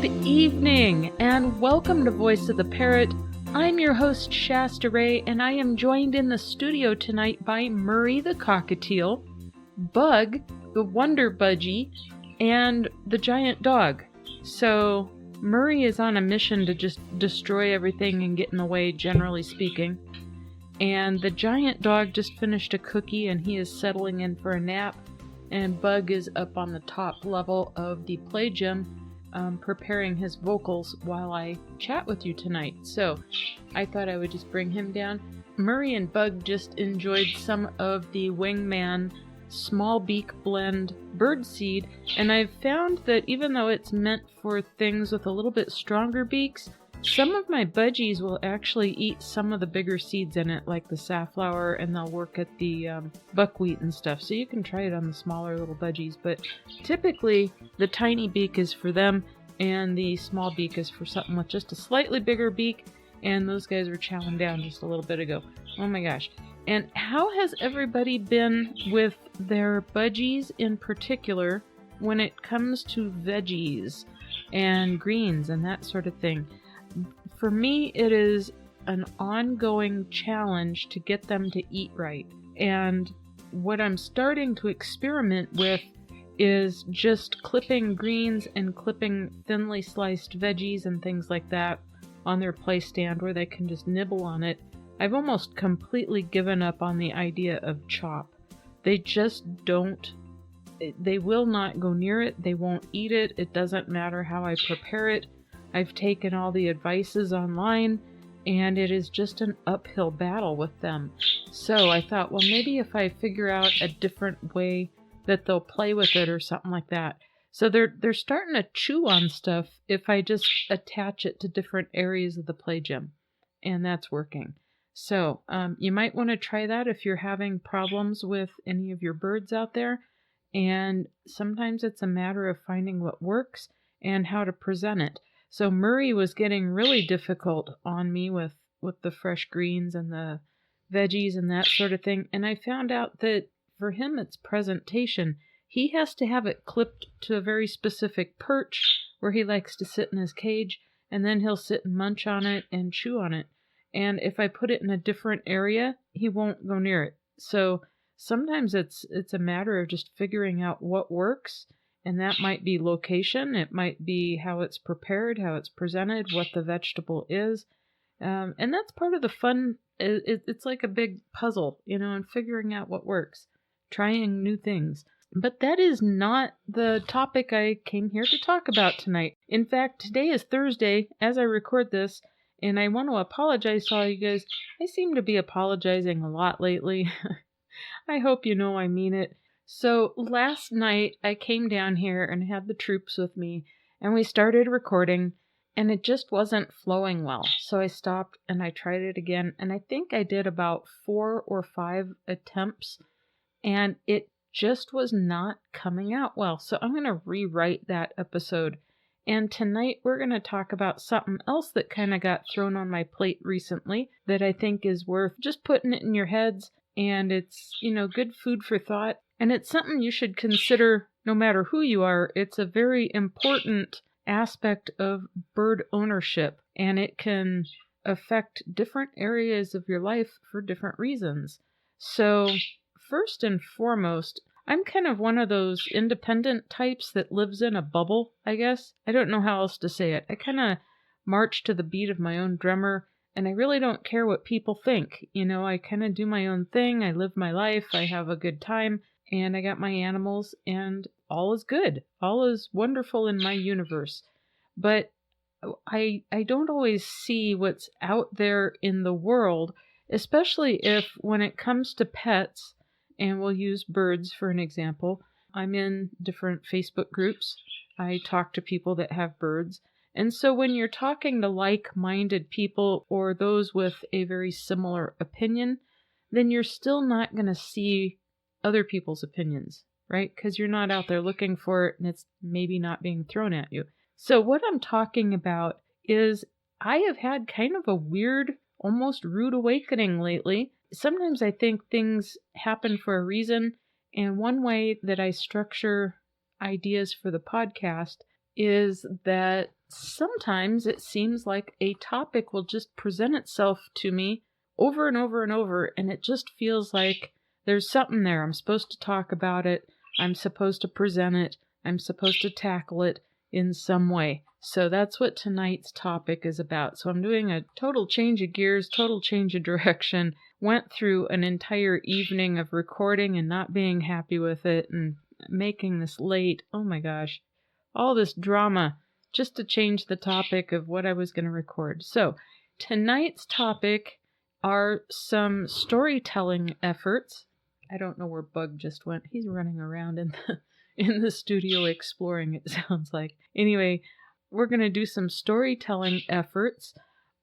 evening, and welcome to Voice of the Parrot. I'm your host, Shasta Ray, and I am joined in the studio tonight by Murray the Cockatiel, Bug, the Wonder Budgie, and the Giant Dog. So, Murray is on a mission to just destroy everything and get in the way, generally speaking. And the Giant Dog just finished a cookie, and he is settling in for a nap. And Bug is up on the top level of the play gym, preparing his vocals while I chat with you tonight. So I thought I would just bring him down. Murray and Bug just enjoyed some of the Wingman small beak blend birdseed, and I've found that even though it's meant for things with a little bit stronger beaks, some of my budgies will actually eat some of the bigger seeds in it, like the safflower, and they'll work at the buckwheat and stuff. So you can try it on the smaller little budgies, but typically the tiny beak is for them, and the small beak is for something with just a slightly bigger beak, and those guys were chowing down just a little bit ago. Oh my gosh. And how has everybody been with their budgies in particular when it comes to veggies and greens and that sort of thing? For me, it is an ongoing challenge to get them to eat right. And what I'm starting to experiment with is just clipping greens and clipping thinly sliced veggies and things like that on their play stand where they can just nibble on it. I've almost completely given up on the idea of chop. They just don't. They will not go near it. They won't eat it. It doesn't matter how I prepare it. I've taken all the advices online, and it is just an uphill battle with them. So I thought, well, maybe if I figure out a different way that they'll play with it or something like that. So they're starting to chew on stuff if I just attach it to different areas of the play gym, and that's working. So you might want to try that if you're having problems with any of your birds out there. And sometimes it's a matter of finding what works and how to present it. So Murray was getting really difficult on me with the fresh greens and the veggies and that sort of thing. And I found out that for him, it's presentation. He has to have it clipped to a very specific perch where he likes to sit in his cage, and then he'll sit and munch on it and chew on it. And if I put it in a different area, he won't go near it. So sometimes it's a matter of just figuring out what works. And that might be location, it might be how it's prepared, how it's presented, what the vegetable is. And that's part of the fun. It's like a big puzzle, and figuring out what works, trying new things. But that is not the topic I came here to talk about tonight. In fact, today is Thursday as I record this, and I want to apologize to all you guys. I seem to be apologizing a lot lately. I hope you know I mean it. So last night I came down here and had the troops with me, and we started recording, and it just wasn't flowing well. So I stopped and I tried it again, and I think I did about 4 or 5 attempts, and it just was not coming out well. So I'm going to rewrite that episode. And tonight we're going to talk about something else that kind of got thrown on my plate recently that I think is worth just putting it in your heads, and it's, good food for thought. And it's something you should consider no matter who you are. It's a very important aspect of bird ownership, and it can affect different areas of your life for different reasons. So first and foremost, I'm kind of one of those independent types that lives in a bubble, I guess. I don't know how else to say it. I kind of march to the beat of my own drummer, and I really don't care what people think. I kind of do my own thing. I live my life. I have a good time. And I got my animals, and all is good. All is wonderful in my universe. But I don't always see what's out there in the world, especially if when it comes to pets, and we'll use birds for an example. I'm in different Facebook groups. I talk to people that have birds. And so when you're talking to like-minded people or those with a very similar opinion, then you're still not going to see other people's opinions, right? Because you're not out there looking for it, and it's maybe not being thrown at you. So what I'm talking about is I have had kind of a weird, almost rude awakening lately. Sometimes I think things happen for a reason, and one way that I structure ideas for the podcast is that sometimes it seems like a topic will just present itself to me over and over and over, and it just feels like there's something there. I'm supposed to talk about it. I'm supposed to present it. I'm supposed to tackle it in some way. So that's what tonight's topic is about. So I'm doing a total change of gears, total change of direction. Went through an entire evening of recording and not being happy with it and making this late. Oh my gosh. All this drama just to change the topic of what I was going to record. So tonight's topic are some storytelling efforts. I don't know where Bug just went. He's running around in the studio exploring, it sounds like. Anyway, we're going to do some storytelling efforts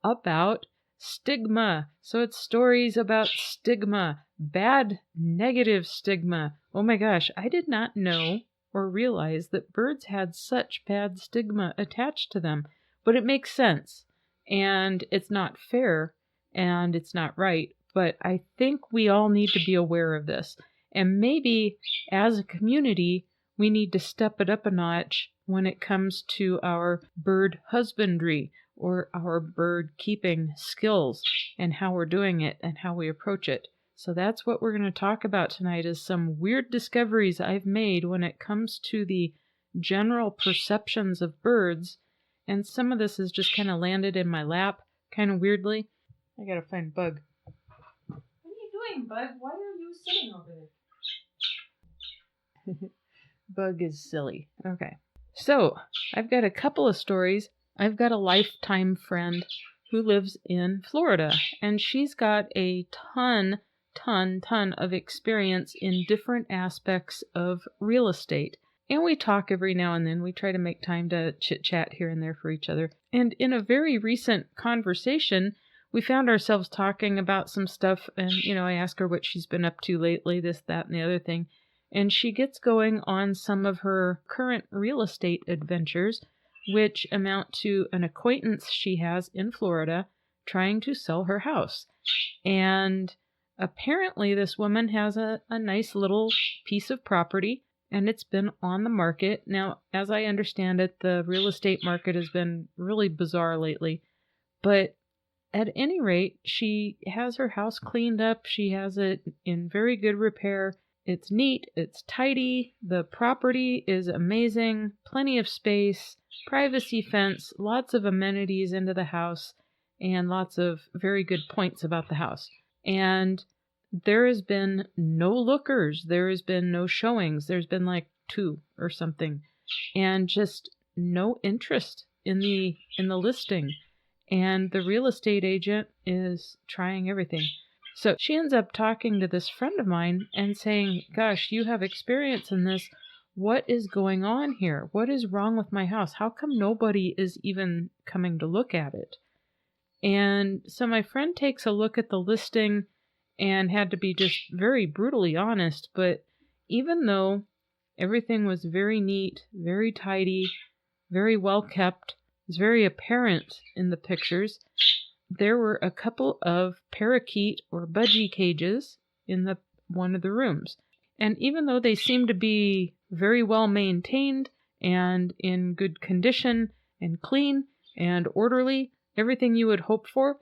about stigma. So it's stories about stigma, bad, negative stigma. Oh my gosh, I did not know or realize that birds had such bad stigma attached to them. But it makes sense, and it's not fair, and it's not right. But I think we all need to be aware of this. And maybe as a community, we need to step it up a notch when it comes to our bird husbandry or our bird keeping skills and how we're doing it and how we approach it. So that's what we're going to talk about tonight, is some weird discoveries I've made when it comes to the general perceptions of birds. And some of this has just kind of landed in my lap kind of weirdly. I got to find Bug. What are you doing, Bug? Why are you sitting over there? Bug is silly. Okay. So, I've got a couple of stories. I've got a lifetime friend who lives in Florida, and she's got a ton of experience in different aspects of real estate. And we talk every now and then. We try to make time to chit-chat here and there for each other. And in a very recent conversation, we found ourselves talking about some stuff, and, I ask her what she's been up to lately, this, that, and the other thing. And she gets going on some of her current real estate adventures, which amount to an acquaintance she has in Florida trying to sell her house. And apparently this woman has a nice little piece of property, and it's been on the market. Now, as I understand it, the real estate market has been really bizarre lately. But at any rate, she has her house cleaned up. She has it in very good repair. It's neat, it's tidy, the property is amazing, plenty of space, privacy fence, lots of amenities into the house, and lots of very good points about the house. And there has been no lookers, there has been no showings, there's been like 2 or something, and just no interest in the listing. And the real estate agent is trying everything. So she ends up talking to this friend of mine and saying, gosh, you have experience in this. What is going on here? What is wrong with my house? How come nobody is even coming to look at it? And so my friend takes a look at the listing and had to be just very brutally honest. But even though everything was very neat, very tidy, very well kept, it was very apparent in the pictures, there were a couple of parakeet or budgie cages in one of the rooms. And even though they seemed to be very well maintained and in good condition and clean and orderly, everything you would hope for,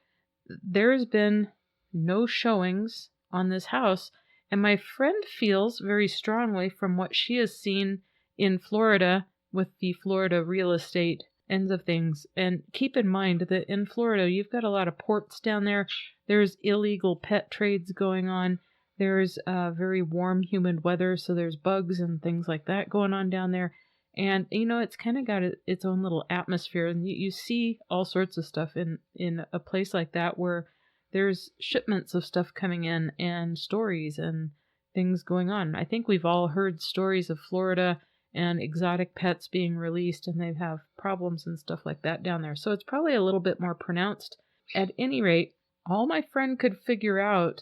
there's been no showings on this house. And my friend feels very strongly from what she has seen in Florida with the Florida real estate ends of things. And keep in mind that in Florida, you've got a lot of ports down there. There's illegal pet trades going on. There's very warm, humid weather, so there's bugs and things like that going on down there. And, it's kind of got its own little atmosphere. And you see all sorts of stuff in a place like that where there's shipments of stuff coming in and stories and things going on. I think we've all heard stories of Florida and exotic pets being released, and they have problems and stuff like that down there. So it's probably a little bit more pronounced. At any rate, all my friend could figure out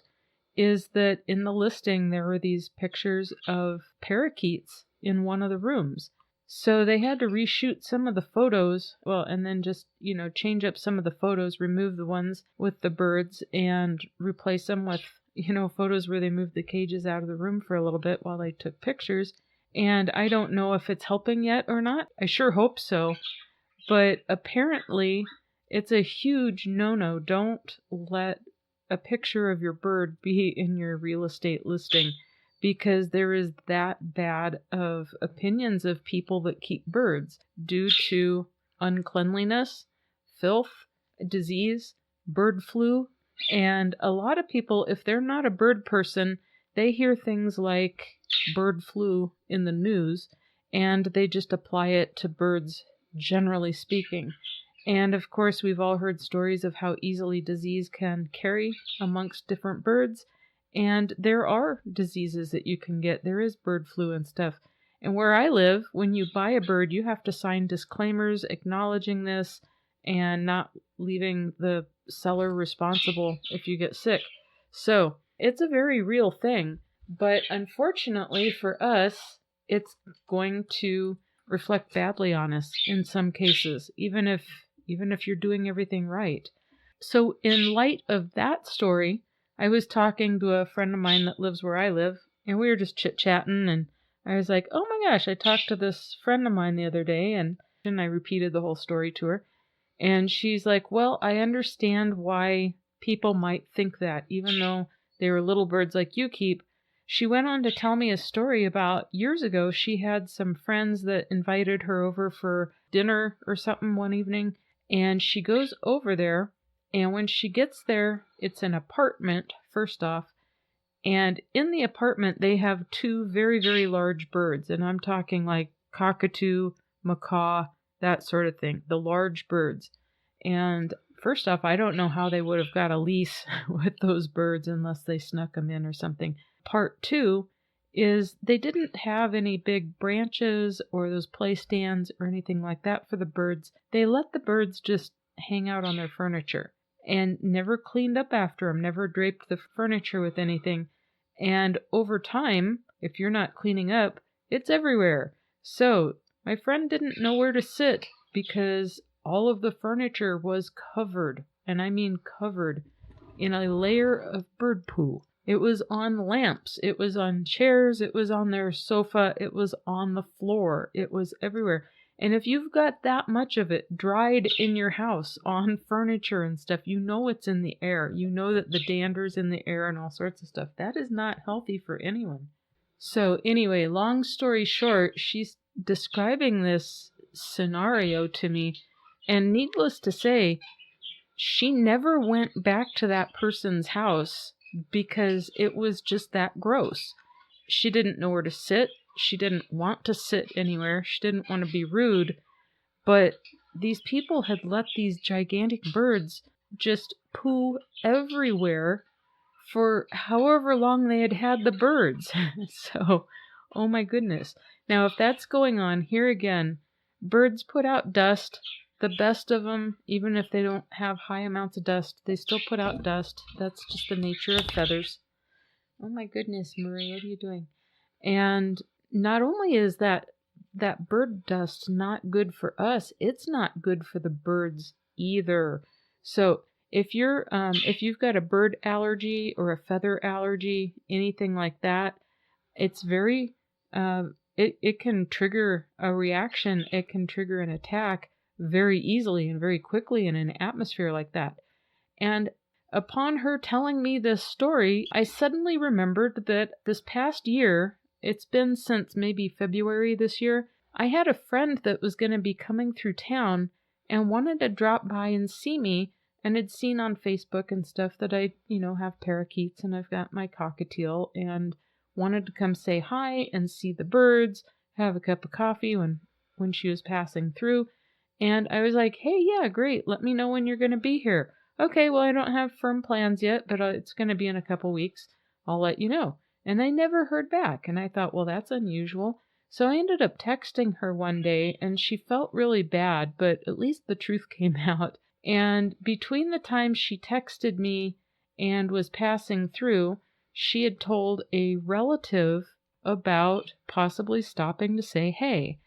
is that in the listing there were these pictures of parakeets in one of the rooms. So they had to reshoot some of the photos, and then just, change up some of the photos, remove the ones with the birds, and replace them with, photos where they moved the cages out of the room for a little bit while they took pictures. And I don't know if it's helping yet or not. I sure hope so. But apparently, it's a huge no-no. Don't let a picture of your bird be in your real estate listing, because there is that bad of opinions of people that keep birds due to uncleanliness, filth, disease, bird flu. And a lot of people, if they're not a bird person, they hear things like bird flu in the news and they just apply it to birds, generally speaking. And of course, we've all heard stories of how easily disease can carry amongst different birds. And there are diseases that you can get. There is bird flu and stuff. And where I live, when you buy a bird, you have to sign disclaimers acknowledging this and not leaving the seller responsible if you get sick. So it's a very real thing. But unfortunately for us, it's going to reflect badly on us in some cases, even if you're doing everything right. So in light of that story, I was talking to a friend of mine that lives where I live, and we were just chit-chatting, and I was like, oh my gosh, I talked to this friend of mine the other day, and I repeated the whole story to her. And she's like, well, I understand why people might think that, even though they were little birds like you keep. She went on to tell me a story about years ago. She had some friends that invited her over for dinner or something one evening, and she goes over there, and when she gets there, it's an apartment, first off, and in the apartment, they have two very, very large birds, and I'm talking like cockatoo, macaw, that sort of thing, the large birds. And first off, I don't know how they would have got a lease with those birds unless they snuck them in or something. Part two is they didn't have any big branches or those play stands or anything like that for the birds. They let the birds just hang out on their furniture and never cleaned up after them, never draped the furniture with anything. And over time, if you're not cleaning up, it's everywhere. So my friend didn't know where to sit because all of the furniture was covered, and I mean covered, in a layer of bird poo. It was on lamps, it was on chairs, it was on their sofa, it was on the floor, it was everywhere. And if you've got that much of it dried in your house on furniture and stuff, you know it's in the air. You know that the dander's in the air and all sorts of stuff. That is not healthy for anyone. So anyway, long story short, she's describing this scenario to me. And needless to say, she never went back to that person's house because it was just that gross. She didn't know where to sit. She didn't want to sit anywhere. She didn't want to be rude. But these people had let these gigantic birds just poo everywhere for however long they had had the birds. So, oh my goodness. Now, if that's going on, here again, birds put out dust. The best of them, even if they don't have high amounts of dust, they still put out dust. That's just the nature of feathers. Oh my goodness, Marie, what are you doing? And not only is that bird dust not good for us, it's not good for the birds either. So if you've got a bird allergy or a feather allergy, anything like that, it's very it can trigger a reaction. It can trigger an attack very easily and very quickly in an atmosphere like that. And upon her telling me this story, I suddenly remembered that this past year, it's been since maybe February this year, I had a friend that was going to be coming through town and wanted to drop by and see me, and had seen on Facebook and stuff that I, have parakeets and I've got my cockatiel, and wanted to come say hi and see the birds, have a cup of coffee when she was passing through. And I was like, hey, yeah, great. Let me know when you're going to be here. Okay, well, I don't have firm plans yet, but it's going to be in a couple weeks. I'll let you know. And I never heard back. And I thought, well, that's unusual. So I ended up texting her one day, and she felt really bad, but at least the truth came out. And between the time she texted me and was passing through, she had told a relative about possibly stopping to say hey,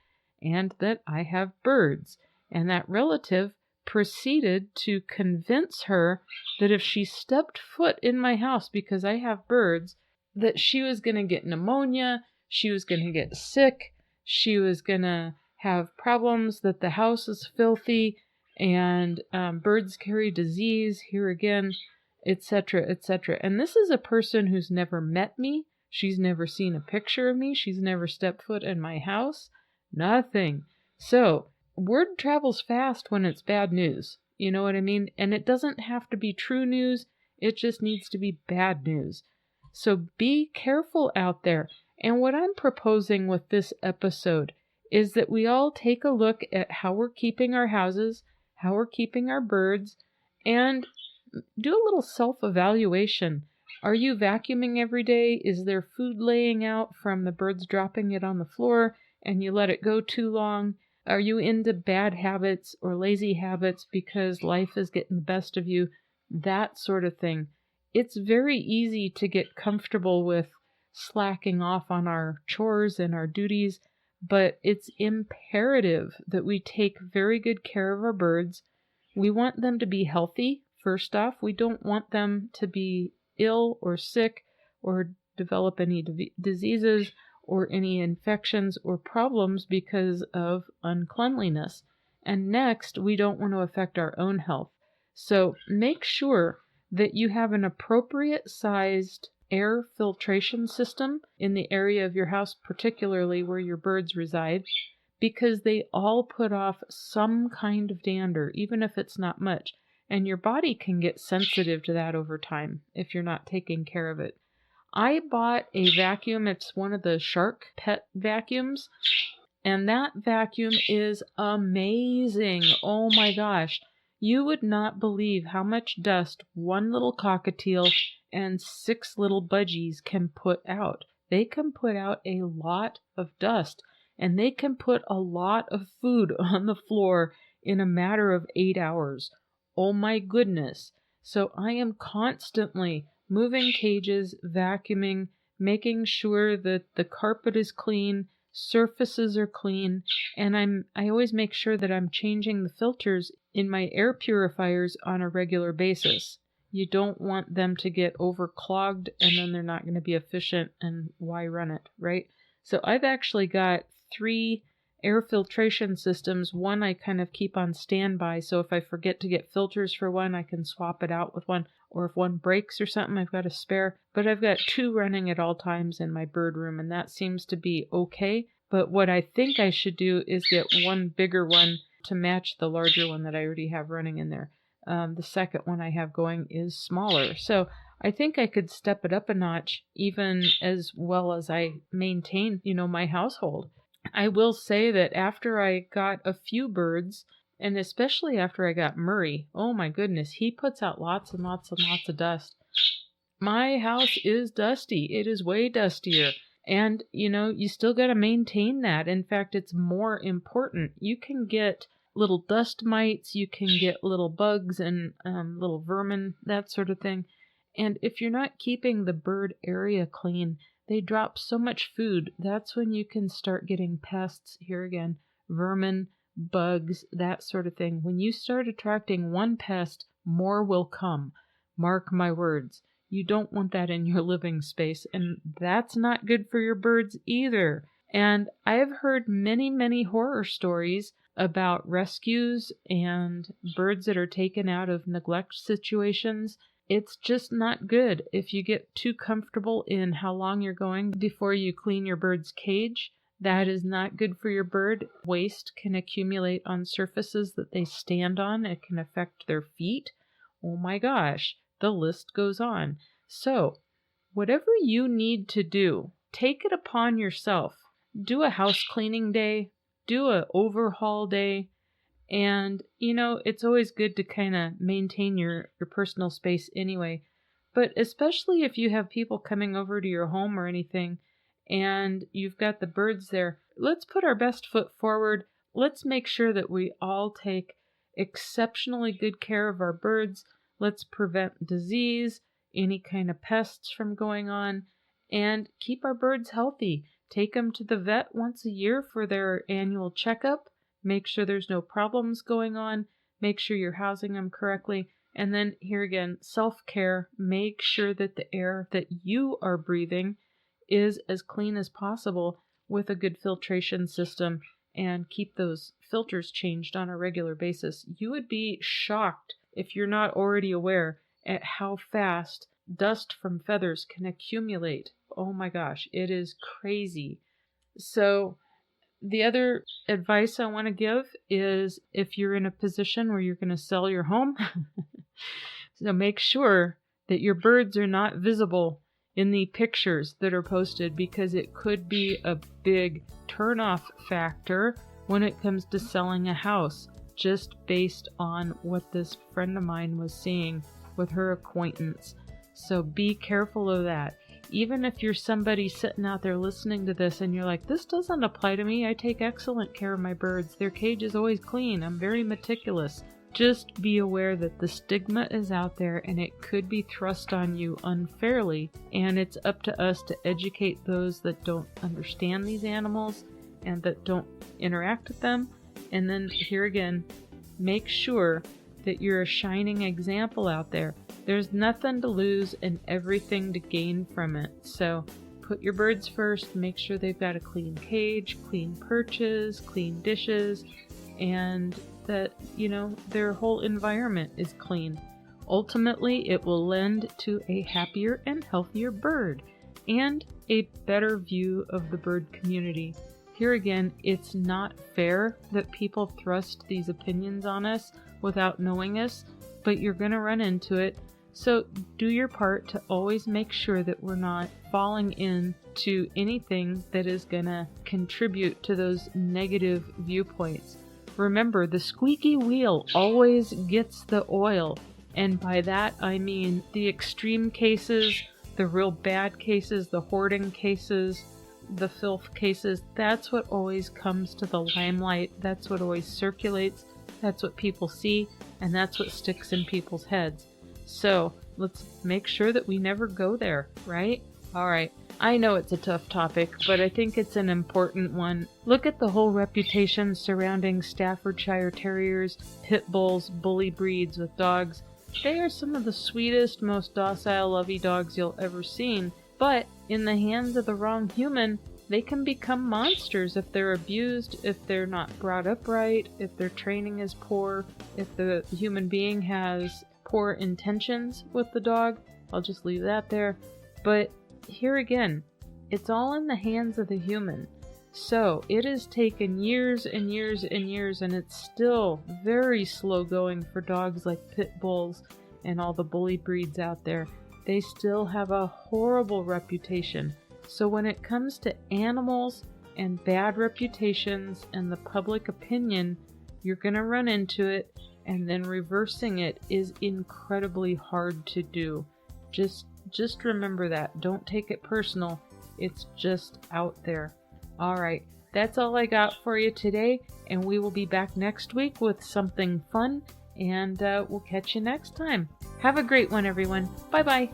and that I have birds. And that relative proceeded to convince her that if she stepped foot in my house because I have birds, that she was going to get pneumonia, she was going to get sick, she was going to have problems, that the house is filthy, and birds carry disease, here again, etc., etc. And this is a person who's never met me. She's never seen a picture of me. She's never stepped foot in my house. Nothing. So, word travels fast when it's bad news. You know what I mean? And it doesn't have to be true news. It just needs to be bad news. So be careful out there. And what I'm proposing with this episode is that we all take a look at how we're keeping our houses, how we're keeping our birds, and do a little self-evaluation. Are you vacuuming every day? Is there food laying out from the birds dropping it on the floor and you let it go too long? Are you into bad habits or lazy habits because life is getting the best of you? That sort of thing. It's very easy to get comfortable with slacking off on our chores and our duties, but it's imperative that we take very good care of our birds. We want them to be healthy, first off. We don't want them to be ill or sick or develop any diseases or any infections or problems because of uncleanliness. And next, we don't want to affect our own health. So make sure that you have an appropriate sized air filtration system in the area of your house, particularly where your birds reside, because they all put off some kind of dander, even if it's not much. And your body can get sensitive to that over time if you're not taking care of it. I bought a vacuum. It's one of the Shark pet vacuums. And that vacuum is amazing. Oh my gosh. You would not believe how much dust one little cockatiel and 6 little budgies can put out. They can put out a lot of dust, and they can put a lot of food on the floor in a matter of 8 hours. Oh my goodness. So I am constantly moving cages, vacuuming, making sure that the carpet is clean, surfaces are clean, and I always make sure that I'm changing the filters in my air purifiers on a regular basis. You don't want them to get overclogged and then they're not going to be efficient, and why run it, right? So I've actually got 3 air filtration systems. One I kind of keep on standby, so if I forget to get filters for one, I can swap it out with one, or if one breaks or something, I've got a spare. But I've got 2 running at all times in my bird room, and that seems to be okay. But what I think I should do is get one bigger one to match the larger one that I already have running in there. The second one I have going is smaller. So I think I could step it up a notch, even as well as I maintain, my household. I will say that after I got a few birds, and especially after I got Murray, oh my goodness, he puts out lots and lots and lots of dust. My house is dusty. It is way dustier. And, you still got to maintain that. In fact, it's more important. You can get little dust mites, you can get little bugs and little vermin, that sort of thing. And if you're not keeping the bird area clean, they drop so much food. That's when you can start getting pests, here again, vermin, bugs, that sort of thing. When you start attracting one pest, more will come. Mark my words. You don't want that in your living space, and that's not good for your birds either. And I've heard many, many horror stories about rescues and birds that are taken out of neglect situations. It's just not good if you get too comfortable in how long you're going before you clean your bird's cage. That is not good for your bird. Waste can accumulate on surfaces that they stand on. It can affect their feet. Oh my gosh, the list goes on. So, whatever you need to do, take it upon yourself. Do a house cleaning day. Do an overhaul day. And, it's always good to kind of maintain your personal space anyway. But especially if you have people coming over to your home or anything, and you've got the birds there, let's put our best foot forward. Let's make sure that we all take exceptionally good care of our birds. Let's prevent disease, any kind of pests from going on, and keep our birds healthy. Take them to the vet once a year for their annual checkup. Make sure there's no problems going on. Make sure you're housing them correctly. And then here again, self-care. Make sure that the air that you are breathing is as clean as possible with a good filtration system and keep those filters changed on a regular basis. You would be shocked, if you're not already aware, at how fast dust from feathers can accumulate. Oh my gosh, it is crazy. So the other advice I want to give is if you're in a position where you're going to sell your home, so make sure that your birds are not visible in the pictures that are posted, because it could be a big turnoff factor when it comes to selling a house, just based on what this friend of mine was seeing with her acquaintance. So be careful of that. Even if you're somebody sitting out there listening to this and you're like, this doesn't apply to me, I take excellent care of my birds, their cage is always clean, I'm very meticulous. Just be aware that the stigma is out there and it could be thrust on you unfairly, and it's up to us to educate those that don't understand these animals and that don't interact with them. And then here again, make sure that you're a shining example out there. There's nothing to lose and everything to gain from it. So put your birds first, make sure they've got a clean cage, clean perches, clean dishes, and that, their whole environment is clean. Ultimately, it will lend to a happier and healthier bird and a better view of the bird community. Here again, it's not fair that people thrust these opinions on us without knowing us, but you're going to run into it. So do your part to always make sure that we're not falling into anything that is going to contribute to those negative viewpoints. Remember, the squeaky wheel always gets the oil. And by that, I mean the extreme cases, the real bad cases, the hoarding cases, the filth cases. That's what always comes to the limelight. That's what always circulates. That's what people see. And that's what sticks in people's heads. So let's make sure that we never go there, right? All right. I know it's a tough topic, but I think it's an important one. Look at the whole reputation surrounding Staffordshire Terriers, Pit Bulls, bully breeds with dogs. They are some of the sweetest, most docile, lovey dogs you'll ever see, but in the hands of the wrong human, they can become monsters if they're abused, if they're not brought up right, if their training is poor, if the human being has poor intentions with the dog. I'll just leave that there. But here again, it's all in the hands of the human. So it has taken years and years and years, and it's still very slow going for dogs like Pit Bulls and all the bully breeds out there. They still have a horrible reputation. So when it comes to animals and bad reputations and the public opinion, you're going to run into it, and then reversing it is incredibly hard to do. Just remember that. Don't take it personal. It's just out there. All right. That's all I got for you today, and we will be back next week with something fun, and we'll catch you next time. Have a great one, everyone. Bye-bye.